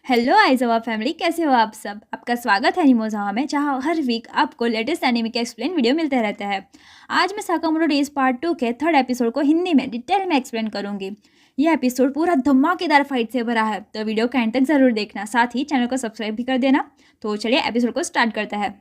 Hello आइज़ोवा family, कैसे हो आप सब। आपका स्वागत है एनिमोज़ावा में, जहाँ हर वीक आपको लेटेस्ट एनिमे के एक्सप्लेन वीडियो मिलते रहते हैं। आज मैं साकामोटो डेज पार्ट 2 के थर्ड एपिसोड को हिंदी में डिटेल में एक्सप्लेन करूंगी। यह एपिसोड पूरा धमाकेदार फाइट से भरा है, तो वीडियो का एंड तक जरूर देखना, साथ ही चैनल को सब्सक्राइब भी कर देना। तो चलिए एपिसोड को स्टार्ट करते हैं।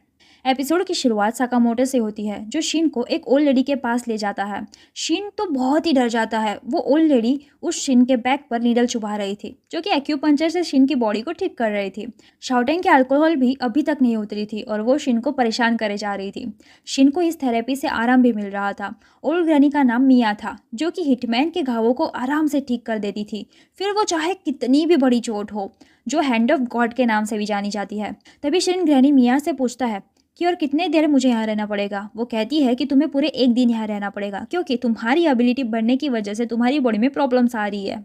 एपिसोड की शुरुआत साकामोटो से होती है, जो शिन को एक ओल्ड लेडी के पास ले जाता है। शिन तो बहुत ही डर जाता है। वो ओल्ड लेडी उस शिन के बैक पर नीडल चुभा रही थी, जो कि एक्यूपंक्चर से शिन की बॉडी को ठीक कर रही थी। शाउटिंग की अल्कोहल भी अभी तक नहीं उतरी थी और वो शिन को परेशान करे जा रही थी। शिन को इस थेरेपी से आराम भी मिल रहा था। ओल्ड ग्रैनी का नाम मिया था, जो कि हिटमैन के घावों को आराम से ठीक कर देती थी, फिर वो चाहे कितनी भी बड़ी चोट हो, जो हैंड ऑफ गॉड के नाम से भी जानी जाती है। तभी शिन ग्रैनी मिया से पूछता है कि और कितने देर मुझे यहाँ रहना पड़ेगा। वो कहती है कि तुम्हें पूरे एक दिन यहाँ रहना पड़ेगा, क्योंकि तुम्हारी एबिलिटी बढ़ने की वजह से तुम्हारी बॉडी में प्रॉब्लम्स आ रही है।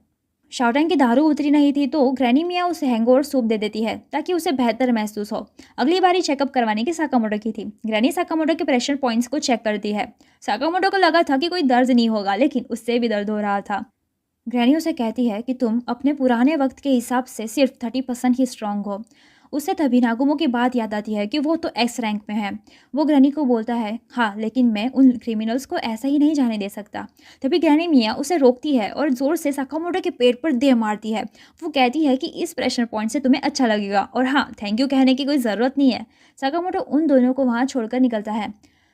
शाओटेंग की दारू उतरी नहीं थी, तो ग्रैनी मिया उसे हैंगओवर सूप दे देती है ताकि उसे बेहतर महसूस हो। अगली बारी चेकअप करवाने की साकामोटो की थी। ग्रैनी साकामोटो के प्रेशर पॉइंट्स को चेक करती है। साकामोटो को लगा था कि कोई दर्द नहीं होगा, लेकिन उससे भी दर्द हो रहा था। ग्रैनी उसे कहती है कि तुम अपने पुराने वक्त के हिसाब से सिर्फ 30% ही स्ट्रांग हो। उसे तभी नागुमो की बात याद आती है कि वो तो एक्स रैंक में है। वो ग्रैनी को बोलता है, हाँ लेकिन मैं उन क्रिमिनल्स को ऐसा ही नहीं जाने दे सकता। तभी ग्रैनी मिया उसे रोकती है और जोर से साकामोटो के पेट पर दे मारती है। वो कहती है कि इस प्रेशर पॉइंट से तुम्हें अच्छा लगेगा, और हाँ, थैंक यू कहने की कोई ज़रूरत नहीं है। साकामोटो उन दोनों को वहाँ छोड़कर निकलता है।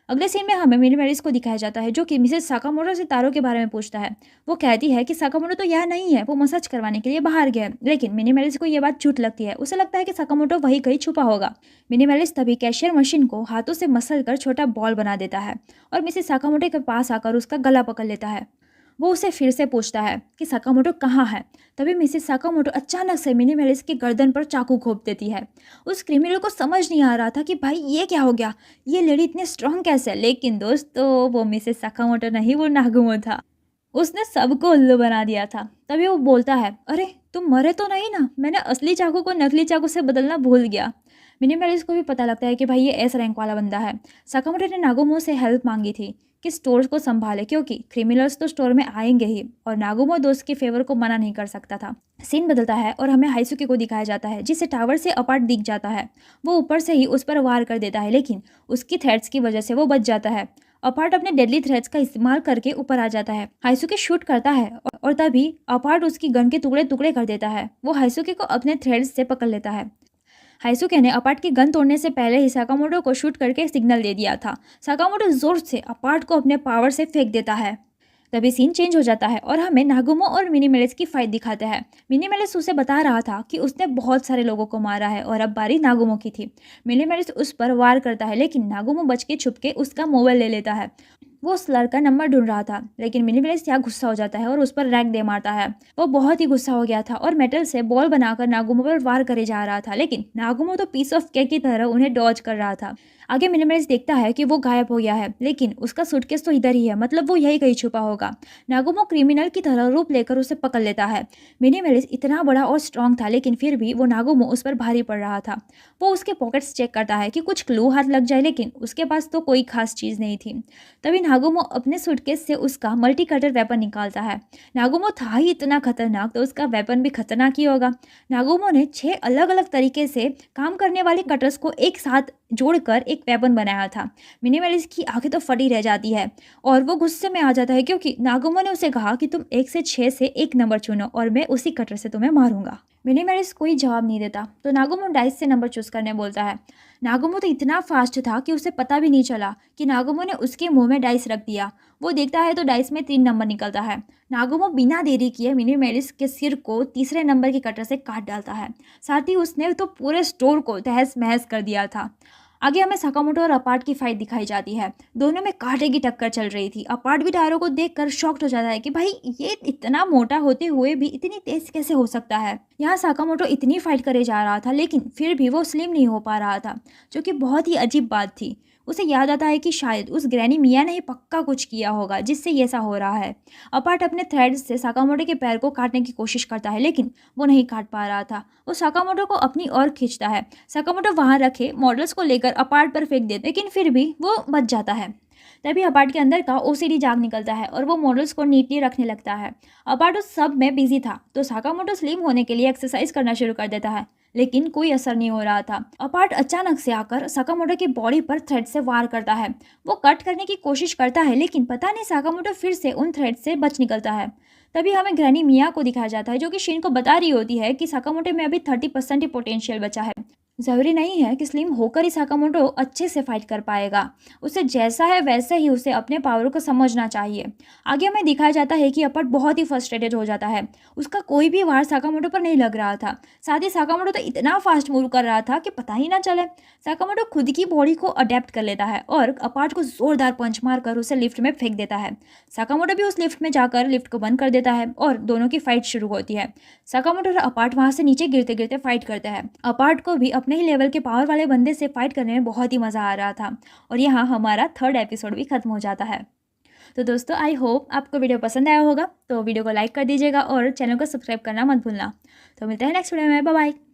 अगले सीन में हमें मिनीमेरिस को दिखाया जाता है, जो कि मिसेस साकामोटो से तारो के बारे में पूछता है। वो कहती है कि साकामोटो तो यहाँ नहीं है, वो मसाज करवाने के लिए बाहर गया है। लेकिन मिनीमेरिस को यह बात झूठ लगती है। उसे लगता है कि साकामोटो वहीं कहीं छुपा होगा। मिनीमेरिस तभी कैशियर मशीन को हाथों से मसल कर छोटा बॉल बना देता है और मिसेस साकामोटो के पास आकर उसका गला पकड़ लेता है। वो उसे फिर से पूछता है कि साकामोटो कहाँ है। तभी मिसेस साकामोटो अचानक से मिनीमेरिस की गर्दन पर चाकू घोंप देती है। उस क्रिमिनल को समझ नहीं आ रहा था कि भाई ये क्या हो गया, ये लेडी इतनी स्ट्रांग कैसे। लेकिन दोस्तों, वो मिसेस साकामोटो नहीं, वो नागुमो था। उसने सबको उल्लू बना दिया था। तभी वो बोलता है, अरे तुम मरे तो नहीं ना, मैंने असली चाकू को नकली चाकू से बदलना भूल गया। मिनीमेलिस को भी पता लगता है कि भाई ये एस रैंक वाला बंदा है। साकामोटो ने नागुमो से हेल्प मांगी थी कि स्टोर को संभाले, क्योंकि क्रिमिनल्स तो स्टोर में आएंगे ही, और नागुमो दोस्त के फेवर को मना नहीं कर सकता था। सीन बदलता है और हमें हाइसुके को दिखाया जाता है, जिसे टावर से अपार्ट दिख जाता है। वो ऊपर से ही उस पर वार कर देता है, लेकिन उसकी थ्रेट्स की वजह से वो बच जाता है। अपार्ट अपने डेडली थ्रेड्स का इस्तेमाल करके ऊपर आ जाता है। हाइसुके शूट करता है और तभी अपार्ट उसकी गन के टुकड़े टुकड़े कर देता है। वो हाइसुके को अपने थ्रेड्स से पकड़ लेता है। हाइसुके ने अपार्ट की गन तोड़ने से पहले ही साकामोटो को शूट करके सिग्नल दे दिया था। साकामोटो जोर से अपार्ट को अपने पावर से फेंक देता है। तभी सीन चेंज हो जाता है और हमें नागुमो और मिनीमेलिस की फाइट दिखाते हैं। मिनीमेलिस उसे बता रहा था कि उसने बहुत सारे लोगों को मारा है और अब बारी नागुमो की थी। मिनीमेलिस उस पर वार करता है, लेकिन नागुमो बच के छुप के उसका मोबाइल ले लेता है। वो उस लड़का नंबर ढूंढ रहा था, लेकिन मिनीमेलिस यहाँ गुस्सा हो जाता है और उस पर रैक दे मारता है। वो बहुत ही गुस्सा हो गया था और मेटल से बॉल बनाकर नागुमो पर वार करे जा रहा था, लेकिन नागुमो तो पीस ऑफ केक की तरह उन्हें डॉज कर रहा था। आगे मिनीमेलिस देखता है कि वो गायब हो गया है, लेकिन उसका सूटकेस तो इधर ही है, मतलब वो यही कहीं छुपा होगा। नागुमो क्रिमिनल की तरह रूप लेकर उसे पकड़ लेता है। मिनीमेलिस इतना बड़ा और स्ट्रांग था, लेकिन फिर भी वो नागुमो उस पर भारी पड़ रहा था। वो उसके पॉकेट्स चेक करता है कि कुछ क्लू हाथ लग जाए, लेकिन उसके पास तो कोई खास चीज़ नहीं थी। तभी नागुमो अपने सूटकेस से उसका मल्टी कटर वेपन निकालता है। नागुमो था ही इतना खतरनाक, तो उसका वेपन भी खतरनाक ही होगा। नागुमो ने 6 अलग अलग तरीके से काम करने वाले कटर्स को एक साथ जोड़कर एक वेपन बनाया था। मिनीमेलिस की आंखें तो फटी रह जाती है और वो गुस्से में आ जाता है, क्योंकि नागुमो ने उसे कहा कि तुम 1 से 6 से एक नंबर चुनो और मैं उसी कटर से तुम्हें मारूंगा। मिनीमेलिस कोई जवाब नहीं देता, तो नागुमो डाइस से नंबर चूज करने बोलता है। नागुमो तो इतना फास्ट था कि उसे पता भी नहीं चला कि नागुमो ने उसके मुंह में डाइस रख दिया। वो देखता है तो डाइस में 3 नंबर निकलता है। नागुमो बिना देरी किए मिनीमेलिस के सिर को तीसरे नंबर की कटर से काट डालता है। साथ ही उसने तो पूरे स्टोर को तहस महस कर दिया था। आगे हमें साकामोटो और अपार्ट की फाइट दिखाई जाती है। दोनों में कांटे की टक्कर चल रही थी। अपार्ट भी टायरों को देखकर शॉक्ड हो जाता है कि भाई ये इतना मोटा होते हुए भी इतनी तेज कैसे हो सकता है। यहाँ साकामोटो इतनी फाइट करे जा रहा था, लेकिन फिर भी वो स्लिम नहीं हो पा रहा था, जो कि बहुत ही अजीब बात थी। उसे याद आता है कि शायद उस ग्रैनी मिया ने ही पक्का कुछ किया होगा जिससे ये ऐसा हो रहा है। अपार्ट अपने थ्रेड्स से साकामोटो के पैर को काटने की कोशिश करता है, लेकिन वो नहीं काट पा रहा था। वो साकामोटो को अपनी ओर खींचता है। साकामोटो वहां रखे मॉडल्स को लेकर अपार्ट पर फेंक देते, लेकिन फिर भी वो बच जाता है। तभी अपार्ट के अंदर का ओसीडी जाग निकलता है और वो मॉडल्स को नीटली रखने लगता है। अपार्ट उस सब में बिजी था तो साकामोटो स्लिम होने के लिए एक्सरसाइज करना शुरू कर देता है, लेकिन कोई असर नहीं हो रहा था। अपार्ट अचानक से आकर साकामोटो की बॉडी पर थ्रेड से वार करता है। वो कट करने की कोशिश करता है, लेकिन पता नहीं साकामोटो फिर से उन थ्रेड से बच निकलता है। तभी हमें ग्रैनी मिया को दिखाया जाता है, जो कि शिन को बता रही होती है कि साकामोटो में अभी 30% ही पोटेंशियल बचा है। ज़रूरी नहीं है कि स्लिम होकर ही साकामोटो अच्छे से फाइट कर पाएगा। उसे जैसा है वैसे ही उसे अपने पावर को समझना चाहिए। आगे हमें दिखाया जाता है कि अपार्ट बहुत ही फ्रस्ट्रेटेड हो जाता है। उसका कोई भी वार साकामोटो पर नहीं लग रहा था। साथ ही साकामोटो तो इतना फास्ट मूव कर रहा था कि पता ही ना चले। साकामोटो खुद की बॉडी को अडेप्ट कर लेता है और अपार्ट को जोरदार पंच मारकर उसे लिफ्ट में फेंक देता है। साकामोटो भी उस लिफ्ट में जाकर लिफ्ट को बंद कर देता है और दोनों की फाइट शुरू होती है। साकामोटो और अपार्ट वहां से नीचे गिरते गिरते फाइट करते हैं। अपार्ट को भी अपने ही लेवल के पावर वाले बंदे से फाइट करने में बहुत ही मजा आ रहा था और यहाँ हमारा 3rd एपिसोड भी खत्म हो जाता है। तो दोस्तों, आई होप आपको वीडियो पसंद आया होगा, तो वीडियो को लाइक कर दीजिएगा और चैनल को सब्सक्राइब करना मत भूलना। तो मिलते हैं नेक्स्ट वीडियो में। Bye bye.